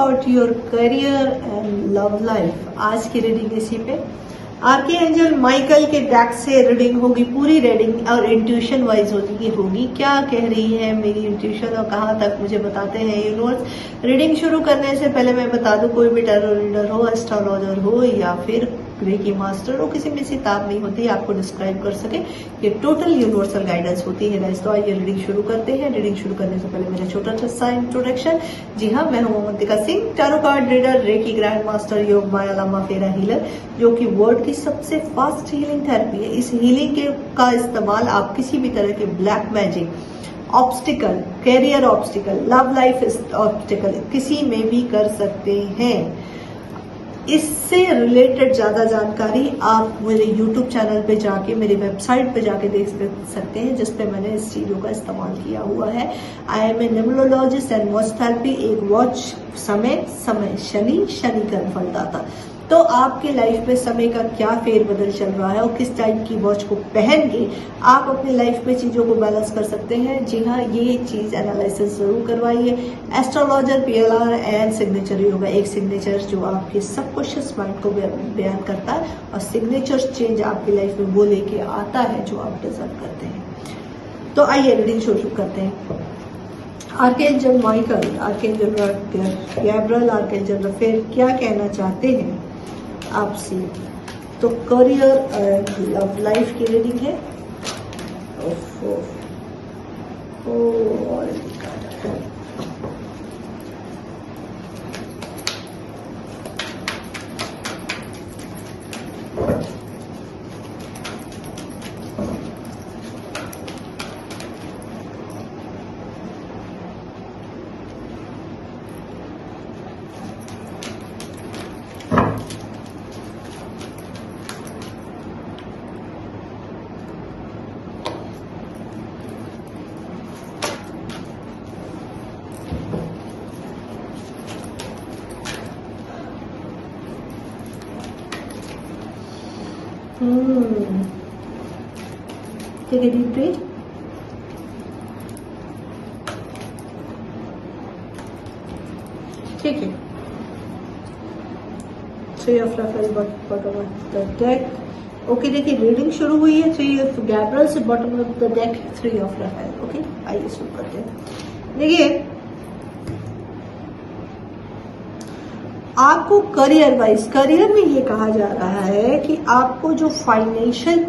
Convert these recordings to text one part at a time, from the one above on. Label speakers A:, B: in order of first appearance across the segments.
A: About your career and love life. आज की reading इसी पे आर्कएंजल माइकल के डेक से रीडिंग होगी, पूरी रीडिंग और इंट्यूशन वाइज होगी। क्या कह रही है मेरी इंट्यूशन और कहाँ तक मुझे बताते हैं यूनिवर्स। रीडिंग शुरू करने से पहले मैं बता दूं, कोई भी टैरो रीडर हो, एस्ट्रोलॉजर हो या फिर रेकी मास्टर हो, किसी में से ताब नहीं होती आपको डिस्क्राइब कर सके। ये टोटल यूनिवर्सल गाइडेंस होती है गाइस। तो आइए रीडिंग शुरू करते हैं। रीडिंग शुरू करने से पहले मेरा छोटा सा इंट्रोडक्शन। जी हाँ, मैं हूं Avantika Singh, tarot card reader, reiki grand master, योग माया लामा फेरा हीलर, जो कि वर्ल्ड की सबसे फास्ट हीलिंग थेरेपी है। इस हीलिंग का इस्तेमाल आप किसी भी तरह के black magic, obstacle, career obstacle, love life obstacle किसी में भी कर सकते हैं। इससे रिलेटेड ज्यादा जानकारी आप मेरे YouTube चैनल पे जाके, मेरी वेबसाइट पे जाके देख सकते हैं, जिस पे मैंने इस चीजों का इस्तेमाल किया हुआ है। I am a numerologist and watch therapy. एक वॉच समय शनि का फलदाता। तो आपके लाइफ में समय का क्या फेरबदल चल रहा है और किस टाइप की वॉच को पहन के आप अपनी लाइफ में चीजों को बैलेंस कर सकते हैं। जी हाँ, ये चीज एनालिसिस जरूर करवाइए। Astrologer, PLR and signature yoga, एक सिग्नेचर जो आपके सबकॉन्शियस माइंड को बयान करता है और सिग्नेचर चेंज आपकी लाइफ में वो लेके आता है जो आप डिजर्व करते हैं। तो आइए रीडिंग शुरू करते हैं। Archangel Michael, archangel Gabriel, archangel Raphael क्या कहना चाहते हैं आपसे। तो करियर एंड लव लाइफ की रीडिंग है। Take a deep breath. ठीक है। Three of Rafael bottom of the deck. Okay, देखिए रीडिंग शुरू हुई है। Three of Gabriel से bottom of the deck, Three of Rafael। Okay, आइए शुरू करते हैं। देखिए आपको करियर में ये कहा जा रहा है कि आपको जो फाइनेंशियल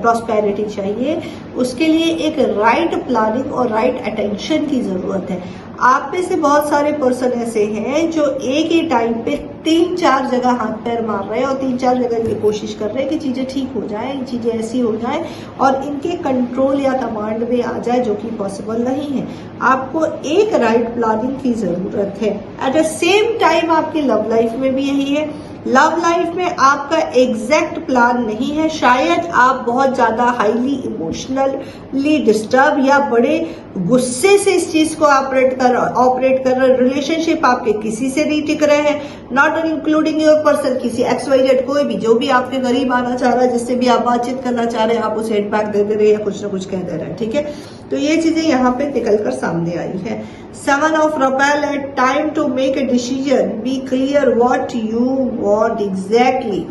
A: प्रॉस्पेरिटी चाहिए, उसके लिए एक राइट प्लानिंग और राइट अटेंशन की जरूरत है। आप में से बहुत सारे पर्सन ऐसे हैं जो एक ही टाइम पे 3-4 जगह हाथ पैर मार रहे हैं और 3-4 जगह ये कोशिश कर रहे हैं कि चीजें ठीक हो जाएं, चीजें ऐसी हो जाएं और इनके कंट्रोल या कमांड में आ जाए, जो कि पॉसिबल नहीं है। आपको एक राइट प्लानिंग की जरूरत है। एट द सेम टाइम आपकी लव लाइफ में भी यही है। लव लाइफ में आपका एग्जैक्ट प्लान नहीं है। शायद आप बहुत ज्यादा हाईली इमोशनली डिस्टर्ब या बड़े गुस्से से इस चीज को ऑपरेट कर रहे। रिलेशनशिप आपके किसी से नहीं टिक रहे हैं, नॉट इंक्लूडिंग योर पर्सन, किसी XYZ, कोई भी जो भी आपके करीब आना चाह रहा है, जिससे भी आप बातचीत करना चाह रहे हैं, आप उसे हेडबैक दे रहे हैं या कुछ ना कुछ कह दे रहे हैं। ठीक है, तो ये चीजें यहाँ पे निकल कर सामने आई है। Seven of Rafael, time to make a decision, be clear what you want exactly.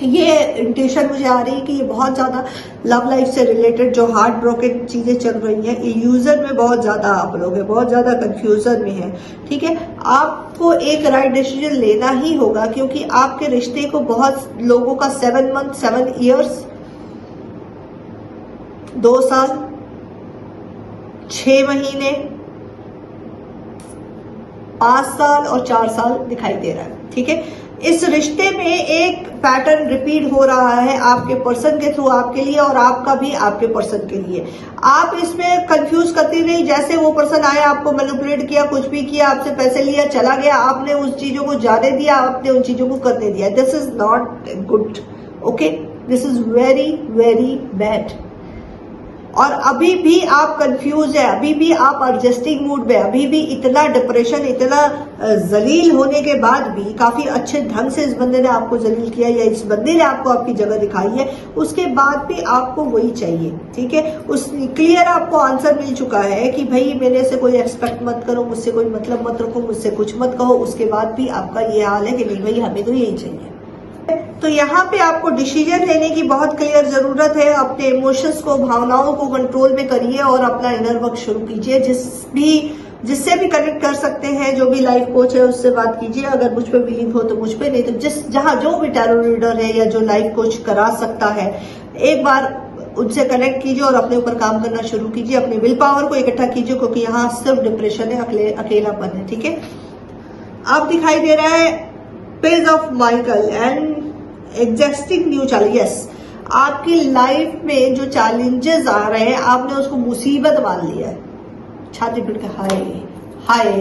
A: ये इंट्यूशन मुझे आ रही है कि ये बहुत ज्यादा लव लाइफ से रिलेटेड जो हार्ट ब्रोकन चीजें चल रही हैं, इल्यूजन में बहुत ज्यादा आप लोग हैं, बहुत ज्यादा कंफ्यूजन में है। ठीक है, आपको एक राइट डिसीजन लेना ही होगा, क्योंकि आपके रिश्ते को बहुत लोगों का 7 मंथ, 7 ईयर्स, 2 साल, 6 महीने, 5 साल और 4 साल दिखाई दे रहा है। ठीक है, इस रिश्ते में एक पैटर्न रिपीट हो रहा है आपके पर्सन के थ्रू आपके लिए और आपका भी आपके पर्सन के लिए। आप इसमें कंफ्यूज करती रही, जैसे वो पर्सन आया, आपको मैनिपुलेट किया, कुछ भी किया, आपसे पैसे लिया, चला गया, आपने उस चीजों को जाने दिया, आपने उन चीजों को करने दिया। This is not good. Okay, this is very very bad. और अभी भी आप कंफ्यूज है, अभी भी आप एडजस्टिंग मूड में, अभी भी इतना डिप्रेशन, इतना जलील होने के बाद भी काफी अच्छे ढंग से इस बंदे ने आपको जलील किया या इस बंदे ने आपको आपकी जगह दिखाई है, उसके बाद भी आपको वही चाहिए। ठीक है, उस क्लियर आपको आंसर मिल चुका है कि भाई मेरे से कोई एक्सपेक्ट मत करो, मुझसे कोई मतलब मत रखो, मुझसे कुछ मत कहो, उसके बाद भी आपका ये हाल है कि नहीं भाई हमें तो यही चाहिए। तो यहाँ पे आपको डिसीजन लेने की बहुत क्लियर जरूरत है। अपने इमोशंस को, भावनाओं को कंट्रोल में करिए और अपना इनर वर्क शुरू कीजिए। जिससे भी कनेक्ट कर सकते हैं, जो भी लाइफ कोच है उससे बात कीजिए। अगर मुझ पे बिलीव हो तो मुझ पे, नहीं तो जहां जो भी टैरो रीडर है या जो लाइफ कोच करा सकता है, एक बार उनसे कनेक्ट कीजिए और अपने ऊपर काम करना शुरू कीजिए। अपनी विल पावर को इकट्ठा कीजिए, क्योंकि यहाँ सिर्फ डिप्रेशन है, अकेलापन है। ठीक है, अब दिखाई दे रहा है page of Michael and existing new challenge. Yes, आपकी लाइफ में जो चैलेंजेस आ रहे हैं आपने उसको मुसीबत मान लिया है। छाती पीट के हाय हाय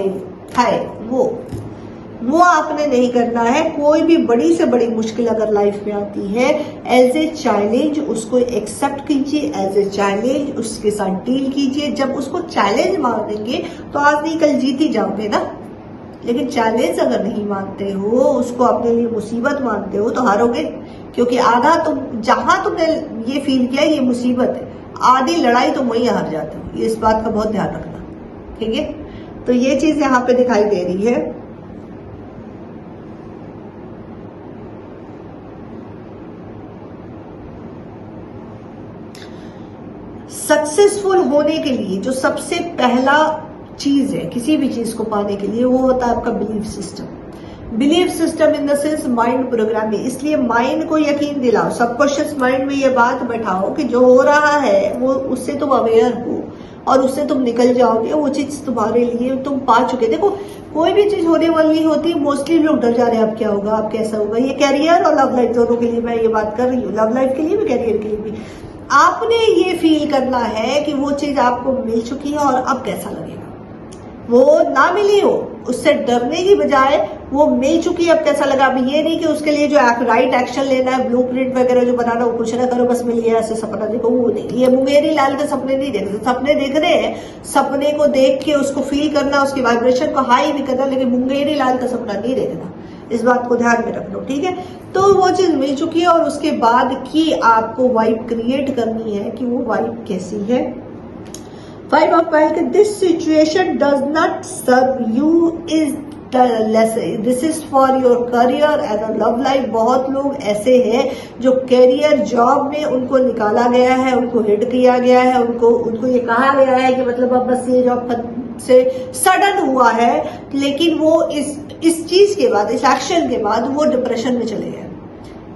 A: हाय, वो आपने नहीं करना है। कोई भी बड़ी से बड़ी मुश्किल अगर लाइफ में आती है, एज ए चैलेंज उसको एक्सेप्ट कीजिए, एज ए चैलेंज उसके साथ डील कीजिए। जब उसको चैलेंज मान देंगे तो आज नहीं कल जीत ही जाओगे ना। लेकिन चैलेंज अगर नहीं मानते हो, उसको अपने लिए मुसीबत मानते हो, तो हारोगे। क्योंकि आधा जहां तुमने ये फील किया ये मुसीबत है, आधी लड़ाई तुम वहीं हार जाते हो। इस बात का बहुत ध्यान रखना। ठीक है, तो ये चीज यहाँ पे दिखाई दे रही है। सक्सेसफुल होने के लिए जो सबसे पहला चीज है किसी भी चीज को पाने के लिए, वो होता है आपका belief system. Belief system in the sense mind programming. इसलिए माइंड को यकीन दिलाओ, सबकॉन्शियस माइंड में ये बात बैठाओ कि जो हो रहा है वो उससे तुम अवेयर हो और उससे तुम निकल जाओगे। वो चीज तुम्हारे लिए तुम पा चुके। देखो, कोई भी चीज होने वाली होती है, मोस्टली लोग डर जा रहे हैं अब क्या होगा, अब कैसा होगा। ये कैरियर और लव लाइफ दोनों के लिए मैं ये बात कर रही हूँ, लव लाइफ के लिए भी कैरियर के लिए भी। आपने ये फील करना है कि वो चीज आपको मिल चुकी है और अब कैसा लगेगा। वो ना मिली हो, उससे डरने की बजाय वो मिल चुकी है अब कैसा लगा। अब ये नहीं कि उसके लिए जो राइट एक्शन लेना है, ब्लूप्रिंट वगैरह जो बनाना, वो कुछ ना करो, बस मिल गया ऐसे सपना देखो, वो नहीं। ये मुंगेरी लाल के सपने नहीं देखते, सपने देख रहे हैं, सपने को देख के उसको फील करना, उसकी वाइब्रेशन को हाई भी करना, लेकिन मुंगेरी लाल का सपना नहीं देखना। इस बात को ध्यान में रख लो। ठीक है, तो वो चीज मिल चुकी है और उसके बाद की आपको वाइब क्रिएट करनी है कि वो वाइब कैसी है। 5 of Pentacles, this situation does not serve you, is the lesson. This is for your career and a love life. बहुत लोग ऐसे हैं जो कैरियर जॉब में उनको निकाला गया है, उनको हिट किया गया है, उनको ये कहा गया है कि मतलब अब बस ये जॉब से सडन हुआ है, लेकिन वो इस चीज के बाद, इस एक्शन के बाद वो डिप्रेशन में चले गए।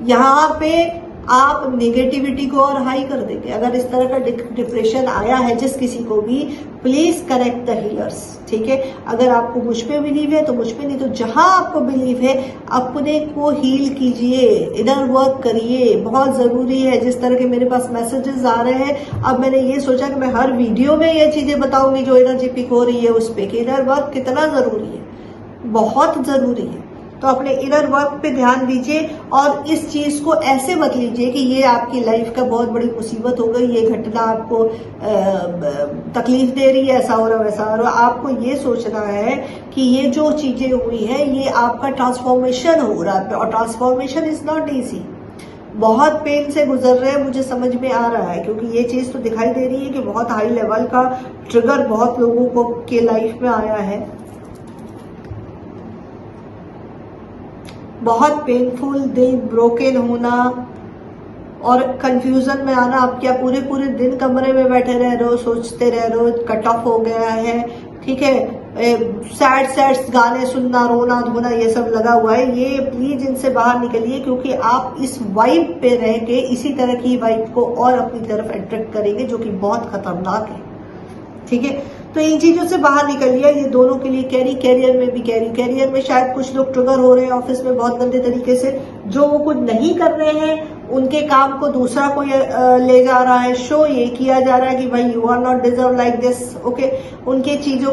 A: यहाँ पे आप नेगेटिविटी को और हाई कर देंगे। अगर इस तरह का डिप्रेशन आया है जिस किसी को भी, प्लीज करेक्ट द हीलर्स। ठीक है, अगर आपको मुझ पे बिलीव है तो मुझ पे, नहीं तो जहां आपको बिलीव है अपने को हील कीजिए, इनर वर्क करिए, बहुत जरूरी है। जिस तरह के मेरे पास मैसेजेस आ रहे हैं, अब मैंने ये सोचा कि मैं हर वीडियो में ये चीजें बताऊंगी जो एनर्जी पिक हो रही है उस पे, कि इनर वर्क कितना जरूरी है, बहुत जरूरी है। तो अपने इनर वर्क पे ध्यान दीजिए और इस चीज को ऐसे मत लीजिए कि ये आपकी लाइफ का बहुत बड़ी मुसीबत हो गई, ये घटना आपको तकलीफ दे रही है, ऐसा हो रहा वैसा हो रहा। आपको ये सोचना है कि ये जो चीजें हुई है ये आपका ट्रांसफॉर्मेशन हो रहा है, और ट्रांसफॉर्मेशन इज नॉट इजी। बहुत पेन से गुजर रहे हैं, मुझे समझ में आ रहा है, क्योंकि ये चीज तो दिखाई दे रही है कि बहुत हाई लेवल का ट्रिगर बहुत लोगों को के लाइफ में आया है। बहुत पेनफुल, दिल ब्रोकन होना और कंफ्यूजन में आना। आप क्या पूरे पूरे दिन कमरे में बैठे रह रहे हो, सोचते रह रहे हो, कट ऑफ हो गया है। ठीक है, सैड गाने सुनना, रोना धोना, ये सब लगा हुआ है। ये प्लीज इनसे बाहर निकलिए, क्योंकि आप इस वाइब पे रह के इसी तरह की वाइब को और अपनी तरफ अट्रैक्ट करेंगे, जो कि बहुत खतरनाक है। ठीक है, तो इन चीजों से बाहर निकलिए। ये दोनों के लिए कैरियर में भी कैरियर में शायद कुछ लोग ट्रिगर हो रहे हैं ऑफिस में बहुत गंदे तरीके से, जो वो कुछ नहीं कर रहे हैं, उनके काम को दूसरा कोई ले जा रहा है। शो ये किया जा रहा है कि भाई you are not deserve like this. Okay, उनके चीजों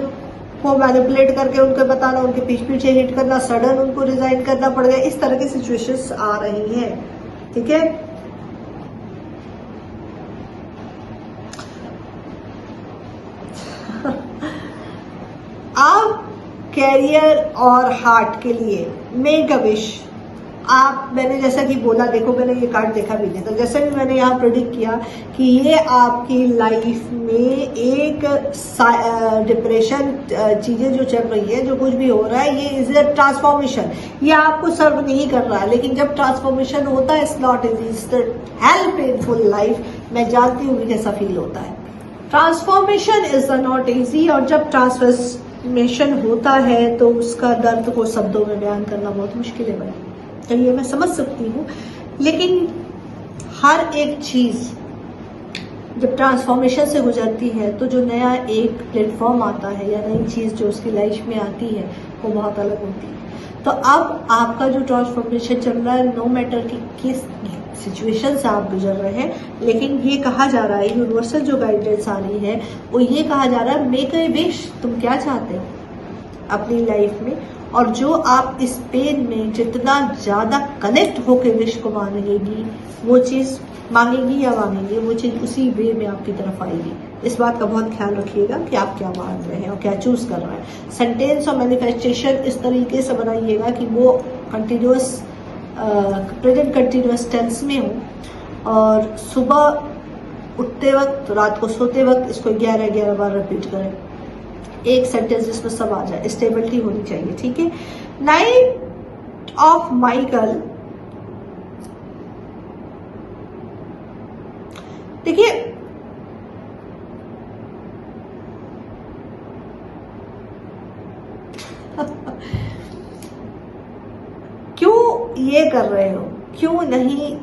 A: को मैनिपुलेट करके उनको बताना, उनके पीछे हिट करना, सडन उनको रिजाइन करना पड़ गया। इस तरह की सिचुएशंस आ रही हैं। ठीक है, कैरियर और हार्ट के लिए मेक अ विश। मैंने जैसा कि बोला, देखो मैंने ये कार्ड देखा भी नहीं, तो जैसे भी मैंने यहाँ प्रेडिक्ट किया कि ये आपकी लाइफ में एक डिप्रेशन चीज़ें जो चल रही है, जो कुछ भी हो रहा है, ये इज अ ट्रांसफॉर्मेशन। ये आपको सर्व नहीं कर रहा है, लेकिन जब ट्रांसफॉर्मेशन होता है, it's not easy, it's the hell painful life. मैं जानती हूँ कि कैसा फील होता है। ट्रांसफॉर्मेशन इज नॉट इजी, और जब ट्रांसफॉर्मेशन होता है तो उसका दर्द को शब्दों में बयान करना बहुत मुश्किल है भाई। तो ये मैं समझ सकती हूँ, लेकिन हर एक चीज जब ट्रांसफॉर्मेशन से गुजरती है तो जो नया एक प्लेटफॉर्म आता है या नई चीज जो उसकी लाइफ में आती है वो बहुत अलग होती है। तो अब आपका जो ट्रांसफॉर्मेशन चल रहा है, नो मैटर कि किस सिचुएशन से आप गुजर रहे हैं, लेकिन ये कहा जा रहा है, यूनिवर्सल जो गाइडेंस आ रही है वो ये कहा जा रहा है, मेक अ विश। तुम क्या चाहते हो अपनी लाइफ में, और जो आप इस पेन में जितना ज्यादा कनेक्ट होके विश को मांगेगी, वो चीज मांगेगी या मांगेंगे, वो चीज उसी वे में आपकी तरफ आएगी। इस बात का बहुत ख्याल रखिएगा कि आप क्या मांग रहे हैं और क्या चूज कर रहे हैं। सेंटेंस और मैनिफेस्टेशन इस तरीके से बनाइएगा कि वो कंटिन्यूअस प्रेजेंट कंटिन्यूअस टेंस में हो, और सुबह उठते वक्त, रात को सोते वक्त इसको 11-11 बार रिपीट करें। एक सेंटेंस जिसमें सब आ जाए, स्टेबिलिटी होनी चाहिए, ठीक है। नाइट ऑफ माइकल, देखिए क्यों ये कर रहे हो, क्यों नहीं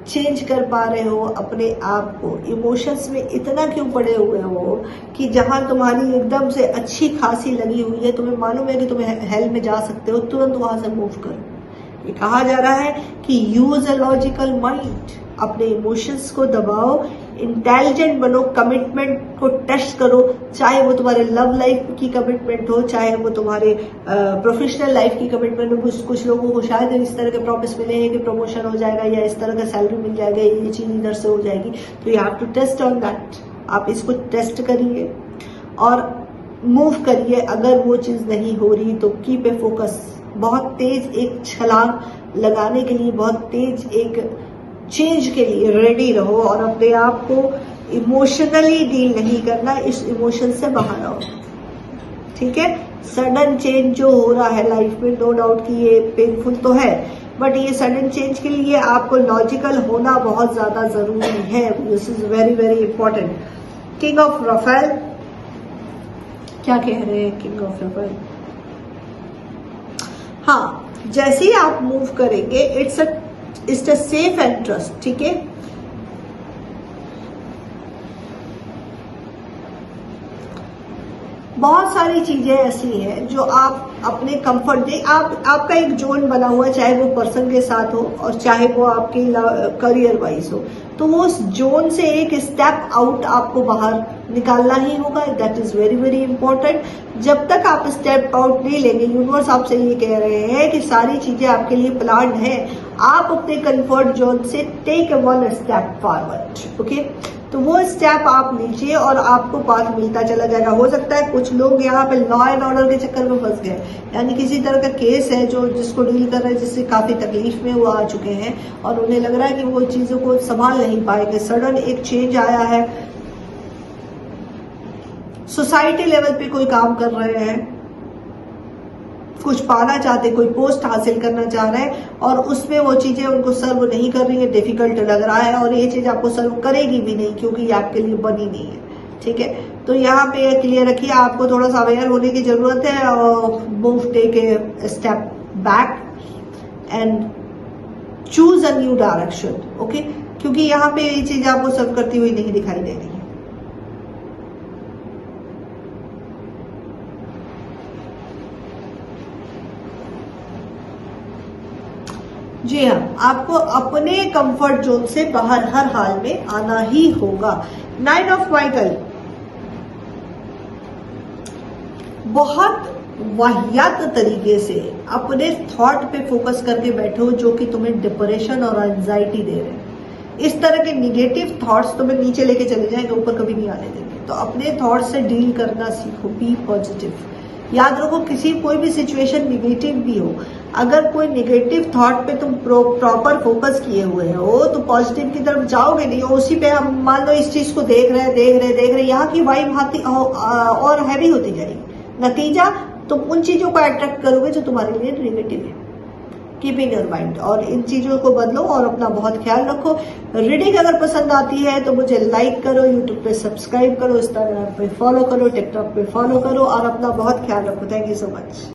A: चेंज कर पा रहे हो अपने आप को, इमोशंस में इतना क्यों पड़े हुए हो कि जहां तुम्हारी एकदम से अच्छी खासी लगी हुई है, तुम्हें मालूम है कि तुम्हें हेल में जा सकते हो, तुरंत वहां से मूव करो। ये कहा जा रहा है कि यूज अ लॉजिकल माइंड, अपने इमोशंस को दबाओ, इंटेलिजेंट बनो, कमिटमेंट को टेस्ट करो, चाहे वो तुम्हारे लव लाइफ की कमिटमेंट हो, चाहे वो तुम्हारे प्रोफेशनल लाइफ की कमिटमेंट हो। कुछ लोगों को शायद इस तरह के प्रॉमिस मिले हैं कि प्रमोशन हो जाएगा या इस तरह का सैलरी मिल जाएगा, ये चीज इधर से हो जाएगी, तो you have to test on that. आप इसको टेस्ट करिए और मूव करिए। अगर वो चीज नहीं हो रही तो कीप ए फोकस, बहुत तेज एक छलांग लगाने के लिए, बहुत तेज एक चेंज के लिए रेडी रहो, और अपने आप को इमोशनली डील नहीं करना, इस इमोशन से बाहर आओ, ठीक है। सडन चेंज जो हो रहा है लाइफ में, नो डाउट कि ये पेनफुल तो है, बट ये सडन चेंज के लिए आपको लॉजिकल होना बहुत ज्यादा जरूरी है। This is very very important. King of Raphael क्या कह रहे हैं? किंग ऑफ राफेल, हाँ, जैसे ही आप मूव करेंगे, it's a safe and trust, ठीक है। बहुत सारी चीजें ऐसी हैं जो आप अपने कंफर्ट दे, आपका एक जोन बना हुआ है, चाहे वो पर्सन के साथ हो और चाहे वो आपके करियर वाइज हो, तो वो उस जोन से एक स्टेप आउट आपको बाहर निकालना ही होगा। That is very very important. जब तक आप स्टेप आउट नहीं लेंगे, यूनिवर्स आपसे ये कह रहे हैं कि सारी चीजें आपके लिए प्लान्ड है, आप अपने कंफर्ट जोन से take one step forward, okay. तो वो स्टेप आप लीजिए और आपको पाथ मिलता चला जाएगा। हो सकता है कुछ लोग यहाँ पे लॉ एंड ऑर्डर के चक्कर में फंस गए, यानी किसी तरह का केस है जो जिसको डील कर रहे हैं, जिससे काफी तकलीफ में वो आ चुके हैं और उन्हें लग रहा है कि वो चीजों को संभाल नहीं पाएंगे। सडन एक चेंज आया है, सोसाइटी लेवल पे कोई काम कर रहे हैं, कुछ पाना चाहते, कोई पोस्ट हासिल करना चाह रहे हैं और उसमें वो चीजें उनको सर्व नहीं कर रही है, डिफिकल्ट लग रहा है, और ये चीज आपको सर्व करेगी भी नहीं क्योंकि ये आपके लिए बनी नहीं है, ठीक है। तो यहाँ पे क्लियर रखिए, आपको थोड़ा सा अवेयर होने की जरूरत है और move take a step back and choose a new direction, okay, क्योंकि यहाँ पे ये चीज आपको सर्व करती हुई नहीं दिखाई दे रही है। जी हाँ, आपको अपने कंफर्ट जोन से बाहर हर हाल में आना ही होगा। 9 ऑफ माइकल, बहुत वाहियात तरीके से अपने थॉट पे फोकस करके बैठो जो कि तुम्हें डिप्रेशन और एंजाइटी दे रहे हैं। इस तरह के निगेटिव थॉट्स तुम्हें नीचे लेके चले जाएंगे, ऊपर कभी नहीं आने देंगे। तो अपने थॉट से डील करना सीखो, बी पॉजिटिव, याद रखो, किसी कोई भी सिचुएशन निगेटिव भी हो, अगर कोई निगेटिव थॉट पे तुम प्रॉपर फोकस किए हुए हो तो पॉजिटिव की तरफ जाओगे नहीं। और उसी पे हम मान लो इस चीज को देख रहे, यहाँ की वाइब और हैवी होती जाएगी। नतीजा, तुम उन चीजों को अट्रैक्ट करोगे जो तुम्हारे लिए नेगेटिव है। कीप इन योर माइंड, और इन चीजों को बदलो और अपना बहुत ख्याल रखो। रीडिंग अगर पसंद आती है तो मुझे लाइक करो, यूट्यूब पे सब्सक्राइब करो, इंस्टाग्राम पे फॉलो करो, टिकटॉक पे फॉलो करो, और अपना बहुत ख्याल रखो। Thank you so much.